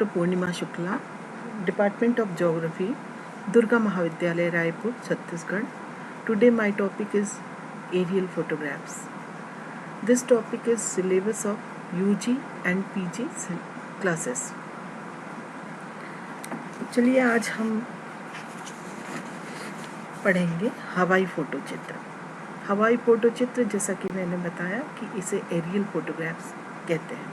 Dr. Purnima Shukla, Department of Geography, Durga Mahavidyalaya, Raipur, Chhattisgarh. Today my topic is aerial photographs. This topic is syllabus of UG and PG classes. चलिए आज हम पढ़ेंगे हवाई photo चित्र। हवाई photo चित्र, जैसा कि मैंने बताया कि इसे एरियल फोटोग्राफ्स कहते हैं।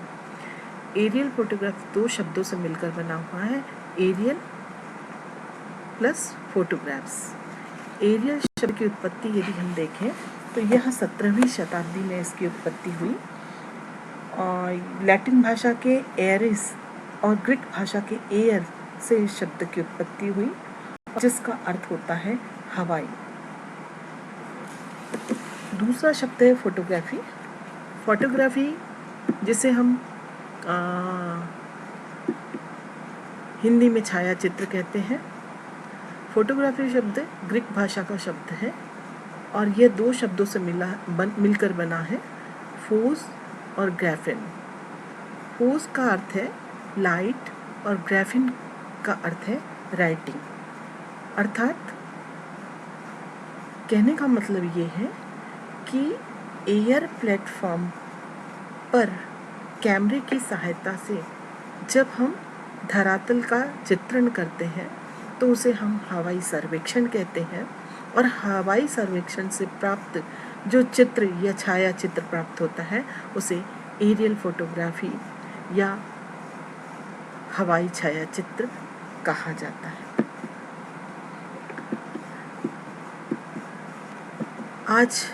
एरियल फोटोग्राफ दो शब्दों से मिलकर बना हुआ है, एरियल प्लस फोटोग्राफ्स। एरियल शब्द की उत्पत्ति यदि हम देखें तो यह 17वीं शताब्दी में इसकी उत्पत्ति हुई और लैटिन भाषा के एरिस और ग्रीक भाषा के एयर से इस शब्द की उत्पत्ति हुई, जिसका अर्थ होता है हवाई। दूसरा शब्द है फोटोग्राफी। फोटोग्राफी जिसे हम हिंदी में छायाचित्र कहते हैं। फोटोग्राफी शब्द ग्रीक भाषा का शब्द है और यह दो शब्दों से मिलकर बना है, फोस और ग्राफिन। फोस का अर्थ है लाइट और ग्राफिन का अर्थ है राइटिंग। अर्थात कहने का मतलब ये है कि एयर प्लेटफॉर्म पर कैमरे की सहायता से जब हम धरातल का चित्रण करते हैं तो उसे हम हवाई सर्वेक्षण कहते हैं, और हवाई सर्वेक्षण से प्राप्त जो चित्र या छाया चित्र प्राप्त होता है उसे एरियल फोटोग्राफी या हवाई छाया चित्र कहा जाता है। आज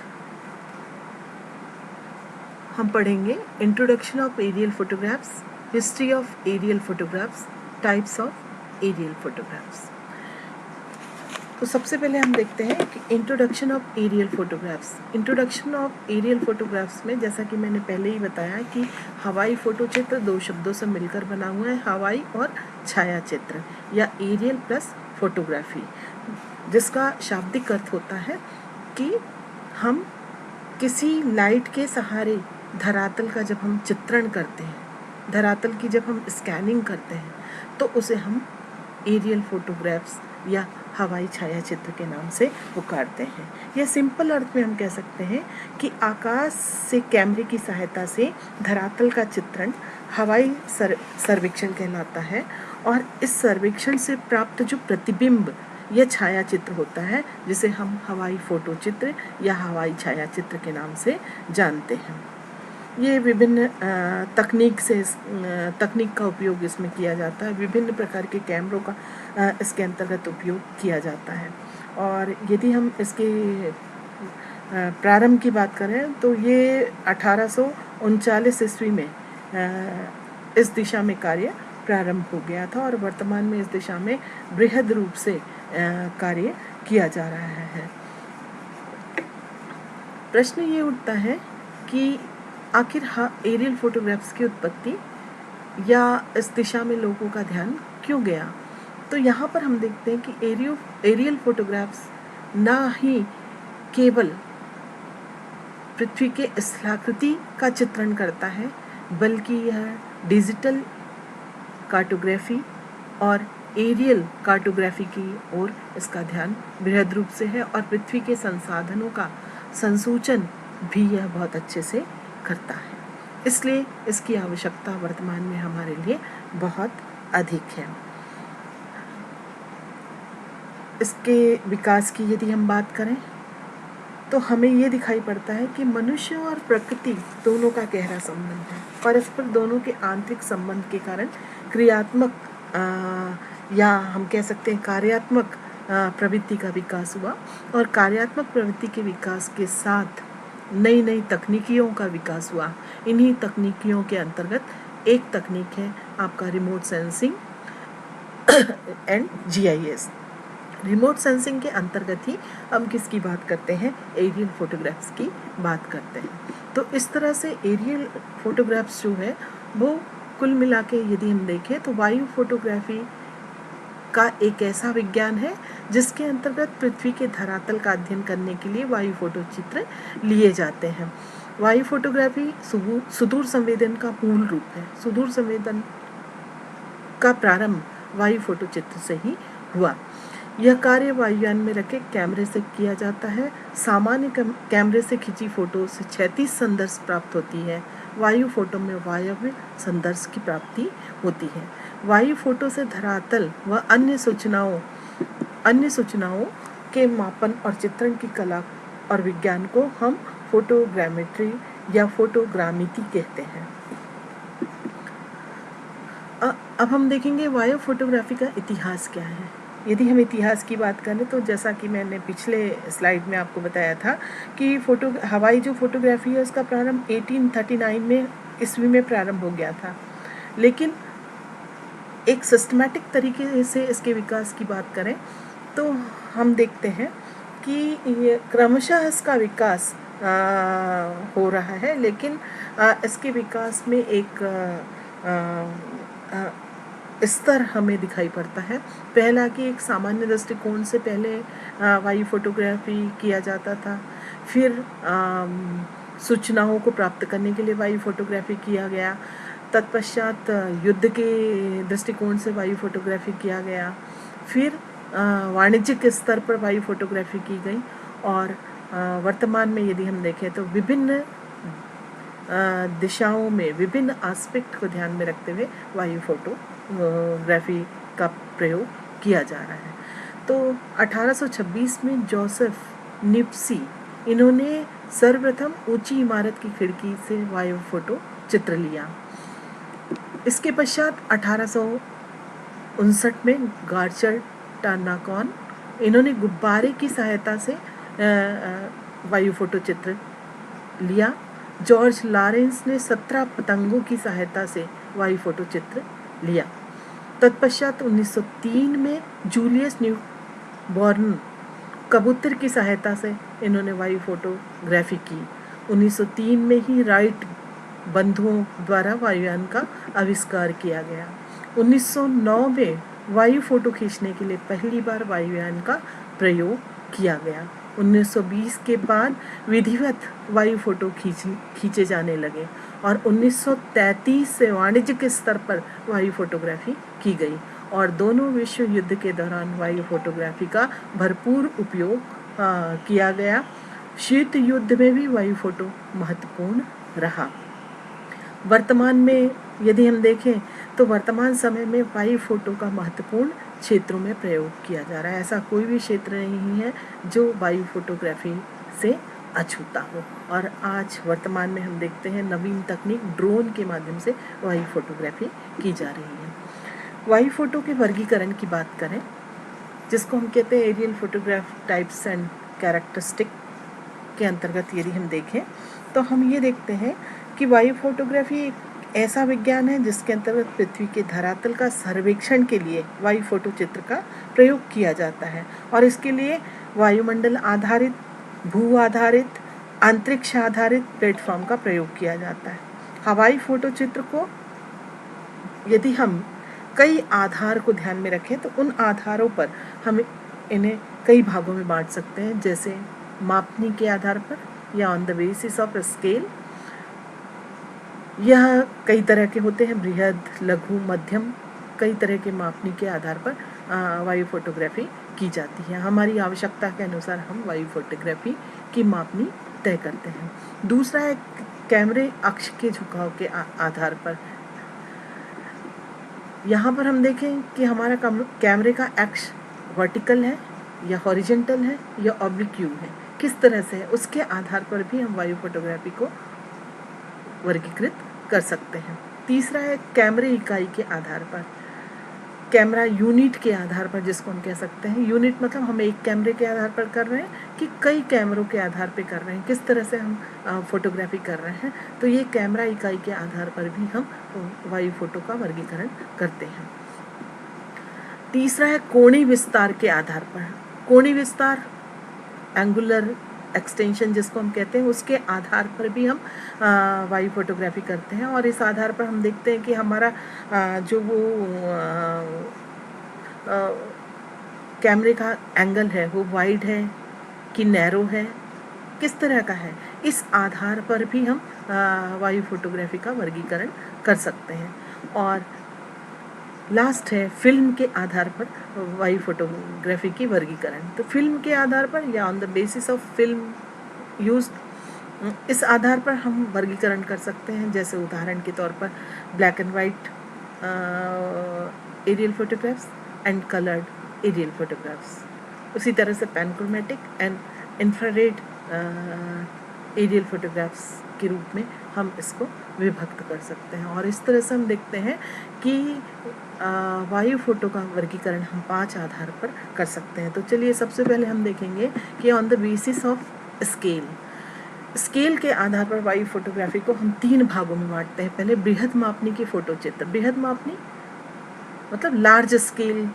हम पढ़ेंगे introduction of aerial photographs, history of aerial photographs, types of aerial photographs. तो सबसे पहले हम देखते हैं कि introduction of aerial photographs. Introduction of aerial photographs में, जैसा कि मैंने पहले ही बताया कि हवाई फोटो चित्र दो शब्दों से मिलकर बना हुआ है, हवाई और छाया चित्र या एरियल प्लस फोटोग्राफी, जिसका शाब्दिक अर्थ होता है कि हम किसी लाइट के सहारे धरातल का जब हम चित्रण करते हैं, धरातल की जब हम स्कैनिंग करते हैं तो उसे हम एरियल फोटोग्राफ्स या हवाई छाया चित्र के नाम से पुकारते हैं। यह सिंपल अर्थ में हम कह सकते हैं कि आकाश से कैमरे की सहायता से धरातल का चित्रण हवाई सर्वेक्षण कहलाता है, और इस सर्वेक्षण से प्राप्त जो प्रतिबिंब या छाया चित्र होता है जिसे हम हवाई फोटो चित्र या हवाई छाया चित्र के नाम से जानते हैं। ये विभिन्न तकनीक का उपयोग इसमें किया जाता है। विभिन्न प्रकार के कैमरों का इसके अंतर्गत उपयोग किया जाता है। और यदि हम इसके प्रारंभ की बात करें तो ये 1839 ईस्वी में इस दिशा में कार्य प्रारंभ हो गया था और वर्तमान में इस दिशा में बृहद रूप से कार्य किया जा रहा है। प्रश्न ये उठता है कि आखिर एरियल फोटोग्राफ्स की उत्पत्ति या इस दिशा में लोगों का ध्यान क्यों गया। तो यहाँ पर हम देखते हैं कि एरियल फोटोग्राफ्स ना ही केवल पृथ्वी के स्थलाकृति का चित्रण करता है, बल्कि यह डिजिटल कार्टोग्राफी और एरियल कार्टोग्राफी की ओर इसका ध्यान बृहद रूप से है, और पृथ्वी के संसाधनों का संसूचन भी यह बहुत अच्छे से करता है। इसलिए इसकी आवश्यकता वर्तमान में हमारे लिए बहुत अधिक है। इसके विकास की यदि हम बात करें तो हमें ये दिखाई पड़ता है कि मनुष्य और प्रकृति दोनों का गहरा संबंध है। परस्पर दोनों के आंतरिक संबंध के कारण क्रियात्मक या हम कह सकते हैं कार्यात्मक प्रवृत्ति का विकास हुआ, और कार्यात्मक प्रवृत्ति के विकास के साथ नई नई तकनीकियों का विकास हुआ। इन्हीं तकनीकियों के अंतर्गत एक तकनीक है आपका remote sensing and GIS। Remote sensing के अंतर्गत ही हम किसकी बात करते हैं, एरियल फोटोग्राफ्स की बात करते हैं। तो इस तरह से एरियल फोटोग्राफ्स जो है वो कुल मिला के यदि हम देखें तो वायु फोटोग्राफी का एक ऐसा विज्ञान है जिसके अंतर्गत पृथ्वी के धरातल का अध्ययन करने के लिए वायु फोटो चित्र लिए जाते हैं। वायु फोटोग्राफी सुदूर संवेदन का मूल रूप है। सुदूर संवेदन का प्रारंभ वायु फोटो चित्र से ही हुआ। यह कार्य वायुयान में रखे कैमरे से किया जाता है। सामान्य कैमरे से खींची फोटो से क्षैतिज संदर्भ प्राप्त होती है। वायु फोटो में वायव्य संदर्भ की प्राप्ति होती है। वायु फोटो से धरातल व अन्य सूचनाओं के मापन और चित्रण की कला और विज्ञान को हम फोटोग्रामेट्री या फोटोग्रामिति कहते हैं। अब हम देखेंगे वायु फोटोग्राफी का इतिहास क्या है। यदि हम इतिहास की बात करें तो जैसा कि मैंने पिछले स्लाइड में आपको बताया था कि हवाई जो फोटोग्राफी है उसका प्रारंभ 1839 में ईस्वी में प्रारंभ हो गया था, लेकिन एक सिस्टमैटिक तरीके से इसके विकास की बात करें तो हम देखते हैं कि ये क्रमशः इसका विकास हो रहा है, लेकिन इसके विकास में एक स्तर हमें दिखाई पड़ता है। पहला कि एक सामान्य दृष्टिकोण से पहले वायु फोटोग्राफी किया जाता था, फिर सूचनाओं को प्राप्त करने के लिए वायु फोटोग्राफी किया गया, तत्पश्चात युद्ध के दृष्टिकोण से वायु फोटोग्राफी किया गया, फिर वाणिज्यिक स्तर पर वायु फोटोग्राफी की गई और वर्तमान में यदि हम देखें तो विभिन्न दिशाओं में विभिन्न एस्पेक्ट को ध्यान में रखते हुए वायु फोटोग्राफी का प्रयोग किया जा रहा है। तो 1826 में जोसेफ निप्सी इन्होंने सर्वप्रथम ऊंची इमारत की खिड़की से वायु फोटो चित्र लिया। इसके पश्चात 1859 में गार्चर टानाकॉन इन्होंने गुब्बारे की सहायता से वायु फोटो चित्र लिया। जॉर्ज लॉरेंस ने 17 पतंगों की सहायता से वायु फोटो चित्र लिया। तत्पश्चात 1903 में जूलियस न्यूबॉर्न कबूतर की सहायता से इन्होंने वायु फोटोग्राफी की। 1903 में ही राइट बंधुओं द्वारा वायुयान का आविष्कार किया गया। 1909 में वायु फोटो खींचने के लिए पहली बार वायुयान का प्रयोग किया गया। 1920 के बाद विधिवत वायु फोटो खींचे जाने लगे और 1933 से वाणिज्यिक स्तर पर वायु फोटोग्राफी की गई और दोनों विश्व युद्ध के दौरान वायु फोटोग्राफी का भरपूर उपयोग किया गया। शीत युद्ध में भी वायु फोटो महत्वपूर्ण रहा। वर्तमान में यदि हम देखें तो वर्तमान समय में वायु फोटो का महत्वपूर्ण क्षेत्रों में प्रयोग किया जा रहा है। ऐसा कोई भी क्षेत्र नहीं है जो वायु फोटोग्राफी से अछूता हो और आज वर्तमान में हम देखते हैं नवीन तकनीक ड्रोन के माध्यम से वायु फोटोग्राफी की जा रही है। वायु फोटो के वर्गीकरण की बात करें जिसको हम कहते हैं aerial photograph types and characteristic के अंतर्गत यदि हम देखें तो हम ये देखते हैं कि वायु फोटोग्राफी एक ऐसा विज्ञान है जिसके अंतर्गत पृथ्वी के धरातल का सर्वेक्षण के लिए वायु फोटो चित्र का प्रयोग किया जाता है और इसके लिए वायुमंडल आधारित, भू आधारित, अंतरिक्ष आधारित प्लेटफॉर्म का प्रयोग किया जाता है। हवाई फोटो चित्र को यदि हम कई आधार को ध्यान में रखें तो उन आधारों पर हम इन्हें कई भागों में बांट सकते हैं, जैसे मापनी के आधार पर या on the basis of scale. यह कई तरह के होते हैं, बृहद, लघु, मध्यम, कई तरह के मापनी के आधार पर वायु फोटोग्राफी की जाती है। हमारी आवश्यकता के अनुसार हम वायु फोटोग्राफी की मापनी तय करते हैं। दूसरा है कैमरे अक्ष के झुकाव के आधार पर। यहाँ पर हम देखें कि हमारा कैमरे का अक्ष वर्टिकल है या हॉरिजॉन्टल है या ऑब्लिक्यू है, किस तरह से है, उसके आधार पर भी हम वायु फोटोग्राफी को वर्गीकृत कर सकते हैं। तीसरा है कैमरे इकाई के आधार पर, कैमरा यूनिट के आधार पर, जिसको हम कह सकते हैं यूनिट मतलब हम एक कैमरे के आधार पर कर रहे हैं कि कई कैमरों के आधार पर कर रहे हैं, किस तरह से हम फोटोग्राफी कर रहे हैं, तो ये कैमरा इकाई के आधार पर भी हम वायु फोटो का वर्गीकरण करते हैं। तीसरा है कोणीय विस्तार के आधार पर। कोणीय विस्तार, एंगुलर एक्सटेंशन जिसको हम कहते हैं, उसके आधार पर भी हम वायु फोटोग्राफी करते हैं और इस आधार पर हम देखते हैं कि हमारा जो वो कैमरे का एंगल है वो वाइड है कि नैरो है, किस तरह का है, इस आधार पर भी हम वायु फोटोग्राफी का वर्गीकरण कर सकते हैं। और लास्ट है फिल्म के आधार पर वायु फोटोग्राफी की वर्गीकरण। तो फिल्म के आधार पर या on the basis of film use, इस आधार पर हम वर्गीकरण कर सकते हैं। जैसे उदाहरण के तौर पर black and white aerial photographs and coloured aerial photographs. उसी तरह से panchromatic and infrared aerial photographs के रूप में हम इसको विभक्त कर सकते हैं। और इस तरह से हम देखते हैं कि वायु फोटो का वर्गीकरण हम 5 आधार पर कर सकते हैं। तो चलिए सबसे पहले हम देखेंगे कि on the basis of scale, scale के आधार पर वायु फोटोग्राफी को हम 3 भागों में बांटते हैं। पहले बृहद मापनी के फोटो चित्र। बृहद मापनी मतलब लार्ज स्केल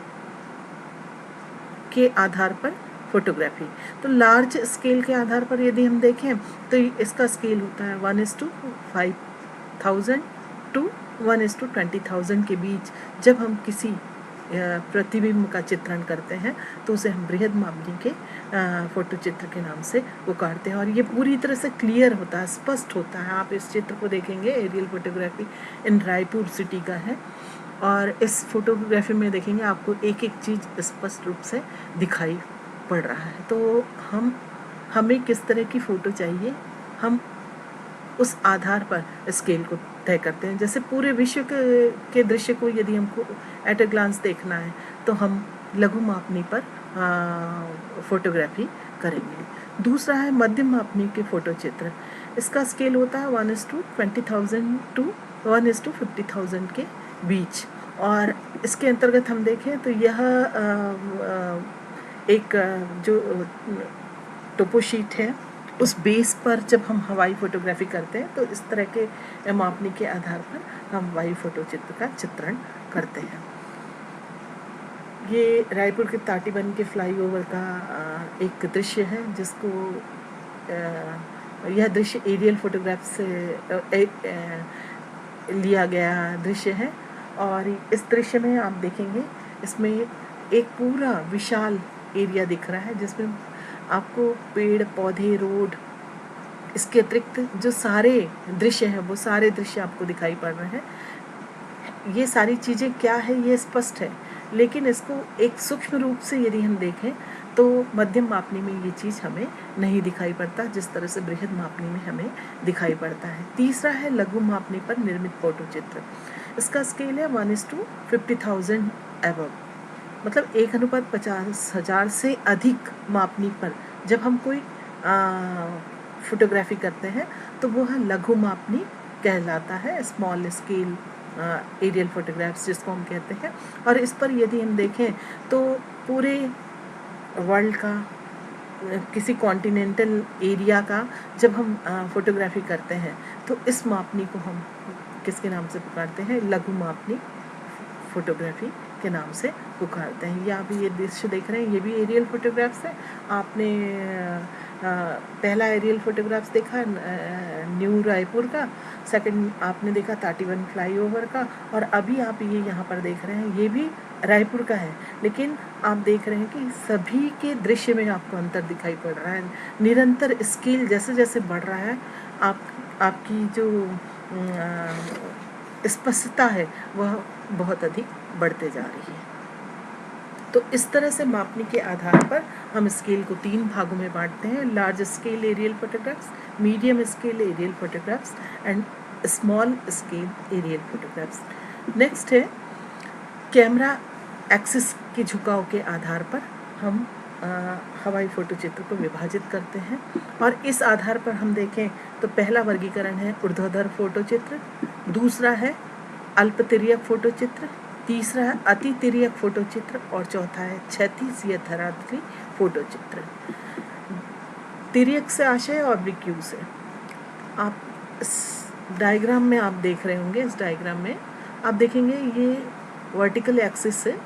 के आधार पर फोटोग्राफी। तो लार्ज स्केल के आधार पर यदि हम देखें तो इसका स्केल होता है 1:5000 टू 1:20,000 के बीच। जब हम किसी प्रतिबिंब का चित्रण करते हैं तो उसे हम बृहद मापनी के फोटो चित्र के नाम से पुकारते हैं। और ये पूरी तरह से क्लियर होता है, स्पष्ट होता है। आप इस चित्र को देखेंगे, aerial photography in Raipur city का है, और इस फोटोग्राफी में देखेंगे आपको एक एक चीज़ स्पष्ट रूप से दिखाई पड़ रहा है। तो हमें किस तरह की फ़ोटो चाहिए, हम उस आधार पर स्केल को तय करते हैं। जैसे पूरे विश्व के दृश्य को यदि हमको एट ए ग्लांस देखना है तो हम लघु मापनी पर फोटोग्राफी करेंगे। दूसरा है मध्यम मापनी के फोटो चित्र। इसका स्केल होता है 1:20,000 टू 1:50,000 के बीच। और इसके अंतर्गत हम देखें तो यह एक जो टोपोशीट है उस बेस पर जब हम हवाई फोटोग्राफी करते हैं तो इस तरह के मापनी के आधार पर हम वायु फोटो चित्र का चित्रण करते हैं। ये रायपुर के ताटीबंध के फ्लाईओवर का एक दृश्य है, जिसको यह दृश्य एरियल फोटोग्राफ से लिया गया दृश्य है। और इस दृश्य में आप देखेंगे इसमें एक पूरा विशाल एरिया दिख रहा है, जिसमें आपको पेड़ पौधे रोड, इसके अतिरिक्त जो सारे दृश्य हैं वो सारे दृश्य आपको दिखाई पड़ रहे हैं। ये सारी चीज़ें क्या है ये स्पष्ट है, लेकिन इसको एक सूक्ष्म रूप से यदि हम देखें तो मध्यम मापनी में ये चीज़ हमें नहीं दिखाई पड़ता, जिस तरह से बृहद मापनी में हमें दिखाई पड़ता है। तीसरा है लघु मापनी पर निर्मित फोटो चित्र। इसका स्केल है 1:50,000 एबव, मतलब 1:50,000 से अधिक मापनी पर जब हम कोई फोटोग्राफी करते हैं तो वह लघु मापनी कहलाता है, स्मॉल स्केल एरियल फोटोग्राफ्स जिसको हम कहते हैं। और इस पर यदि हम देखें तो पूरे वर्ल्ड का किसी कॉन्टिनेंटल एरिया का जब हम फोटोग्राफी करते हैं तो इस मापनी को हम किसके नाम से पुकारते हैं, लघु मापनी फोटोग्राफी के नाम से पुकारते हैं। या अभी ये दृश्य देख रहे हैं, ये भी एरियल फोटोग्राफ्स है। आपने पहला एरियल फोटोग्राफ्स देखा न्यू रायपुर का, सेकंड आपने देखा ताटीबंध फ्लाईओवर का, और अभी आप ये यहाँ पर देख रहे हैं ये भी रायपुर का है। लेकिन आप देख रहे हैं कि सभी के दृश्य में आपको अंतर दिखाई पड़ रहा है। निरंतर स्केल जैसे जैसे बढ़ रहा है, आपकी जो स्पष्टता है वह बहुत अधिक बढ़ते जा रही है। तो इस तरह से मापनी के आधार पर हम स्केल को 3 भागों में बांटते हैं: large scale aerial photographs, medium scale aerial photographs and small scale aerial photographs. Next है कैमरा एक्सिस के झुकाव के आधार पर हम हवाई फोटो चित्र को विभाजित करते हैं। और इस आधार पर हम देखें तो पहला वर्गीकरण है ऊर्ध्वाधर फोटो चित्र, दूसरा है अल्प तिर्यक फोटो चित्र, तीसरा है अति तिर्यक फोटो चित्र, और चौथा है क्षैतिज या धरातली फोटो चित्र। तिर्यक से आशय और ऑब्लिक्यू से। आप इस डायग्राम में आप देख रहे होंगे, इस डायग्राम में आप देखेंगे ये वर्टिकल एक्सिस है,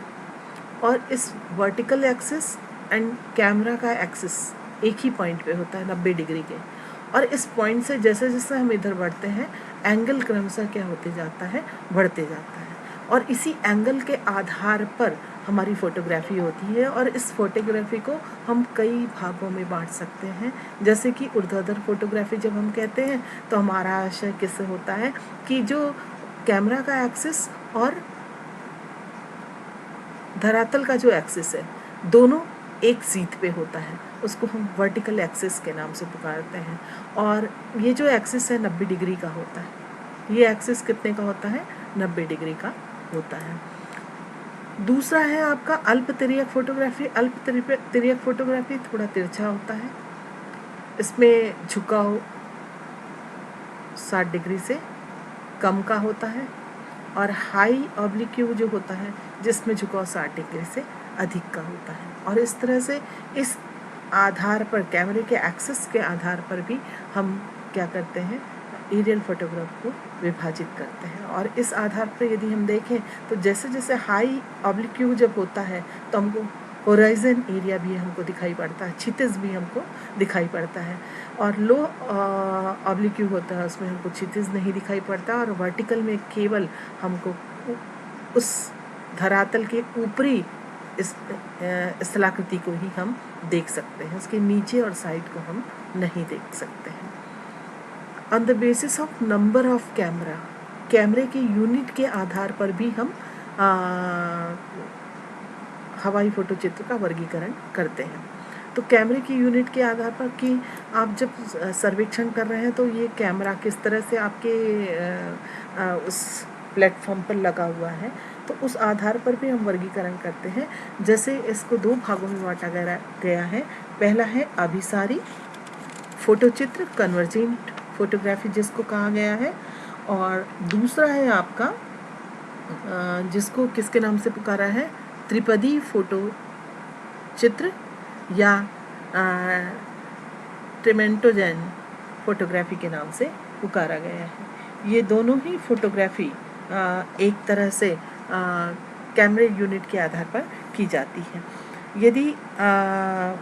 और इस वर्टिकल एक्सिस एंड कैमरा का एक्सिस एक ही पॉइंट पे होता है 90 डिग्री के। और इस पॉइंट से जैसे जैसे हम इधर बढ़ते हैं एंगल क्रमशः क्या होते जाता है, बढ़ते जाता है। और इसी एंगल के आधार पर हमारी फोटोग्राफी होती है, और इस फोटोग्राफी को हम कई भागों में बांट सकते हैं। जैसे कि ऊर्ध्वाधर फोटोग्राफी जब हम कहते हैं तो हमारा आशय किससे होता है कि जो कैमरा का एक्सिस और धरातल का जो एक्सिस है दोनों एक सीध पे होता है, उसको हम वर्टिकल एक्सिस के नाम से पुकारते हैं। और ये जो एक्सिस है 90 डिग्री का होता है। ये एक्सिस कितने का होता है? 90 डिग्री का होता है। दूसरा है आपका अल्पतिर्यक फोटोग्राफी। अल्पतिर्यक फोटोग्राफी थोड़ा तिरछा होता है, इसमें झुकाव 60 डिग्री से कम का होता है। और हाई ऑब्लिक्यू जो होता है जिसमें झुकाव 60 डिग्री से अधिक का होता है। और इस तरह से इस आधार पर, कैमरे के एक्सिस के आधार पर भी हम क्या करते हैं, एरियल फोटोग्राफ को विभाजित करते हैं। और इस आधार पर यदि हम देखें तो जैसे जैसे हाई ऑब्लिक्यू जब होता है तो हमको होराइजन एरिया भी हमको दिखाई पड़ता है, क्षितिज भी हमको दिखाई पड़ता है। और लो ऑब्लिक्यू होता है उसमें हमको क्षितिज नहीं दिखाई पड़ता, और वर्टिकल में केवल हमको उस धरातल के ऊपरी इस स्थलाकृति को ही हम देख सकते हैं, उसके नीचे और साइड को हम नहीं देख सकते हैं। On the basis of number of camera, कैमरे के यूनिट के आधार पर भी हम हवाई फोटो चित्र का वर्गीकरण करते हैं। तो कैमरे की यूनिट के आधार पर कि आप जब सर्वेक्षण कर रहे हैं तो ये कैमरा किस तरह से आपके उस प्लेटफॉर्म पर लगा हुआ है, तो उस आधार पर भी हम वर्गीकरण करते हैं। जैसे इसको 2 भागों में बांटा गया है। पहला है अभिसारी फोटोचित्र, कन्वर्जेंट फोटोग्राफी जिसको कहा गया है, और दूसरा है आपका जिसको किसके नाम से पुकारा है, त्रिपदी फोटो चित्र या ट्रिमेंटोजेन फोटोग्राफी के नाम से पुकारा गया है। ये दोनों ही फोटोग्राफी एक तरह से कैमरे यूनिट के आधार पर की जाती है। यदि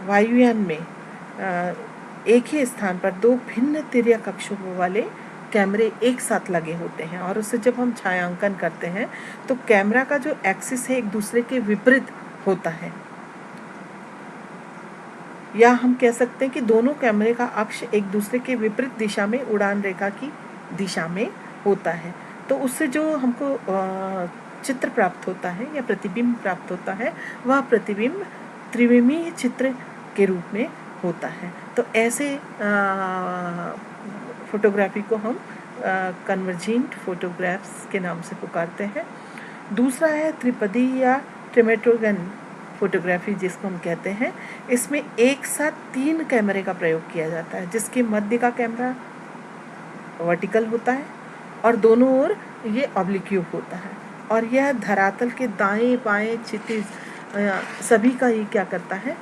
वायुयान में एक ही स्थान पर 2 भिन्न तिर्यक अक्षों वाले कैमरे एक साथ लगे होते हैं और उससे जब हम छायांकन करते हैं तो कैमरा का जो एक्सिस है एक दूसरे के विपरीत होता है, या हम कह सकते हैं कि दोनों कैमरे का अक्ष एक दूसरे के विपरीत दिशा में उड़ान रेखा की दिशा में होता है। तो उससे जो हमको चित्र प्राप्त होता है या प्रतिबिंब प्राप्त होता है वह प्रतिबिंब त्रिविमीय चित्र के रूप में होता है। तो ऐसे फोटोग्राफी को हम कन्वर्जेंट फोटोग्राफ्स के नाम से पुकारते हैं। दूसरा है त्रिपदी या ट्रिमेटोगन फोटोग्राफी जिसको हम कहते हैं। इसमें एक साथ 3 कैमरे का प्रयोग किया जाता है, जिसके मध्य का कैमरा वर्टिकल होता है और दोनों ओर ये ऑब्लिक्यू होता है, और यह धरातल के दाएं बाएं क्षितिज सभी का ये क्या करता है,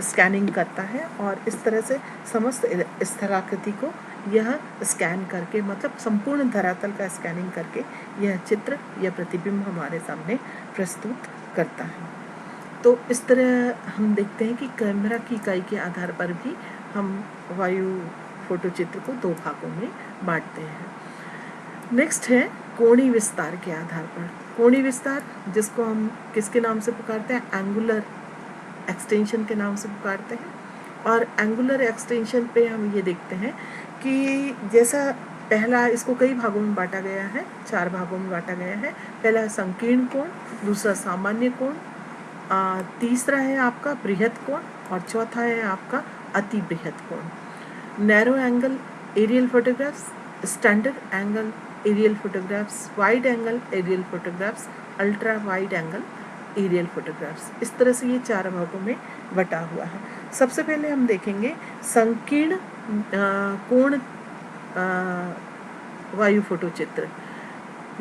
स्कैनिंग करता है, और इस तरह से समस्त स्थलाकृति को यह स्कैन करके, मतलब संपूर्ण धरातल का स्कैनिंग करके यह चित्र या प्रतिबिंब हमारे सामने प्रस्तुत करता है। तो इस तरह हम देखते हैं कि कैमरा की इकाई के आधार पर भी हम वायु फोटो चित्र को 2 भागों में बांटते हैं। नेक्स्ट है कोणीय विस्तार के आधार पर। कोणीय विस्तार जिसको हम किसके नाम से पुकारते हैं, एंगुलर एक्सटेंशन के नाम से पुकारते हैं। और एंगुलर एक्सटेंशन पे हम ये देखते हैं कि जैसा पहला, इसको कई भागों में बांटा गया है, 4 भागों में बांटा गया है। पहला है संकीर्ण कोण, दूसरा सामान्य कोण, तीसरा है आपका बृहत कोण, और चौथा है आपका अति बृहत कोण। Narrow angle aerial photographs, standard angle aerial photographs, wide angle aerial photographs, ultra wide angle aerial photographs. इस तरह से ये 4 भागों में बटा हुआ है। सबसे पहले हम देखेंगे संकीर्ण कोण वायु फोटो चित्र।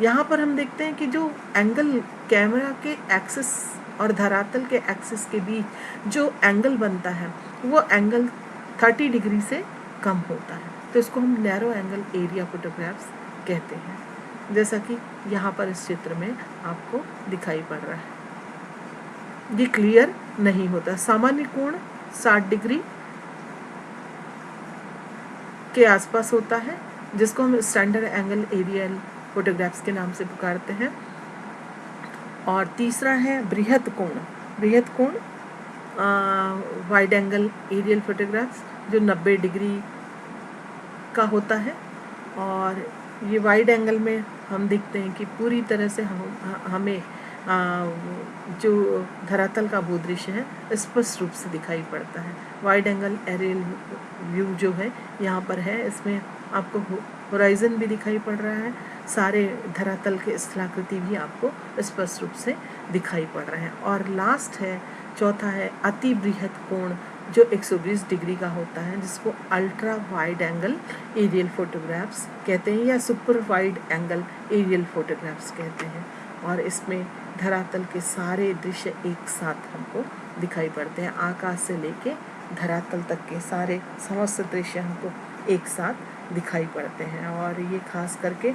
यहाँ पर हम देखते हैं कि जो एंगल कैमरा के एक्सिस और धरातल के एक्सिस के बीच जो एंगल बनता है वो एंगल 30 डिग्री से कम होता है, तो इसको हम नैरो एंगल एरिया फोटोग्राफ्स कहते हैं, जैसा कि यहाँ पर इस चित्र में आपको दिखाई पड़ रहा है। ये क्लियर नहीं होता। सामान्य कोण 60 डिग्री के आसपास होता है, जिसको हम स्टैंडर्ड एंगल एरियल फोटोग्राफ्स के नाम से पुकारते हैं। और तीसरा है बृहत कोण। बृहत कोण वाइड एंगल एरियल फोटोग्राफ्स जो 90 डिग्री का होता है, और ये वाइड एंगल में हम देखते हैं कि पूरी तरह से हमें जो धरातल का भूदृश्य है स्पष्ट रूप से दिखाई पड़ता है। वाइड एंगल एरियल व्यू जो है यहाँ पर है, इसमें आपको होराइजन भी दिखाई पड़ रहा है, सारे धरातल के स्थलाकृति भी आपको स्पष्ट रूप से दिखाई पड़ रहे हैं। और लास्ट है, चौथा है अति बृहत कोण जो 120 डिग्री का होता है, जिसको ultra wide angle aerial photographs कहते हैं या super wide angle aerial photographs कहते हैं। और इसमें धरातल के सारे दृश्य एक साथ हमको दिखाई पड़ते हैं, आकाश से लेके धरातल तक के सारे समस्त दृश्य हमको एक साथ दिखाई पड़ते हैं। और ये खास करके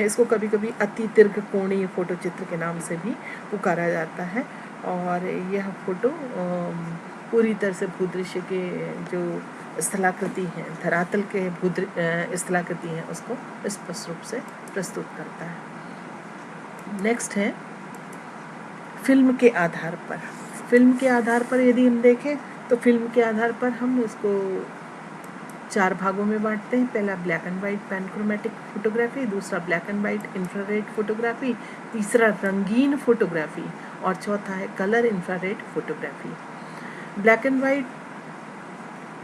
इसको कभी कभी अति दीर्घ कोणीय फोटो चित्र के नाम से भी पुकारा जाता है। और यह फोटो पूरी तरह से भूदृश्य के जो स्थलाकृति हैं, धरातल के स्थलाकृति हैं, उसको स्पष्ट रूप से प्रस्तुत करता है। नेक्स्ट है फिल्म के आधार पर। फिल्म के आधार पर यदि हम देखें तो फिल्म के आधार पर हम इसको 4 भागों में बांटते हैं। पहला black and white panchromatic photography, दूसरा black and white infrared photography, तीसरा रंगीन फोटोग्राफी और चौथा है colour infrared photography. Black and white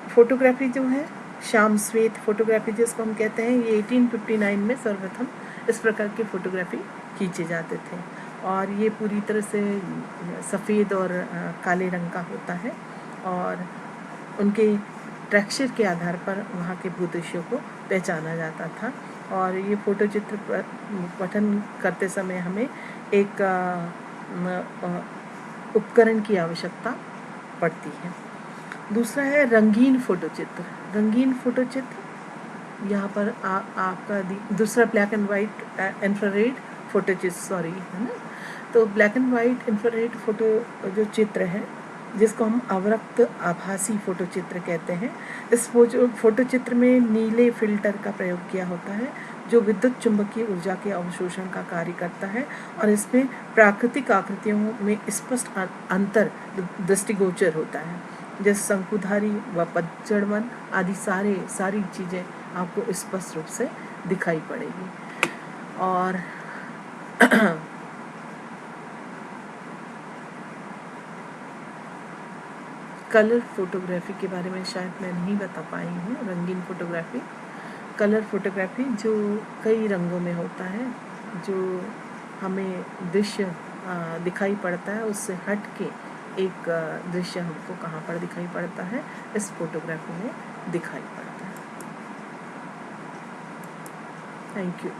photography जो है, श्याम श्वेत फोटोग्राफी जिसको हम कहते हैं, ये 1859 में सर्वप्रथम इस प्रकार की फोटोग्राफी खींचे जाते थे। और ये पूरी तरह से सफ़ेद और काले रंग का होता है और उनके टेक्सचर के आधार पर वहाँ के भूदृश्यों को पहचाना जाता था। और ये फोटो चित्र पठन करते समय हमें एक उपकरण की आवश्यकता पड़ती है। दूसरा है रंगीन फोटो चित्र। रंगीन फोटो चित्र यहाँ पर आपका दूसरा black and white infrared photo चित्र है ना। तो black and white infrared photo जो चित्र है, जिसको हम अवरक्त आभासी फोटो चित्र कहते हैं, इस फोटो चित्र में नीले फिल्टर का प्रयोग किया होता है जो विद्युत चुंबकीय ऊर्जा के अवशोषण का कार्य करता है। और इसमें प्राकृतिक आकृतियों में स्पष्ट अंतर दृष्टिगोचर होता है, जैसे शंकुधारी व पतझड़वन आदि सारी चीज़ें आपको स्पष्ट रूप से दिखाई पड़ेगी। और कलर फोटोग्राफी के बारे में शायद मैं नहीं बता पाई हूँ। रंगीन फोटोग्राफी, कलर फोटोग्राफी जो कई रंगों में होता है, जो हमें दृश्य दिखाई पड़ता है उससे हट के एक दृश्य हमको कहाँ पर दिखाई पड़ता है, इस फोटोग्राफी में दिखाई पड़ता है। Thank you.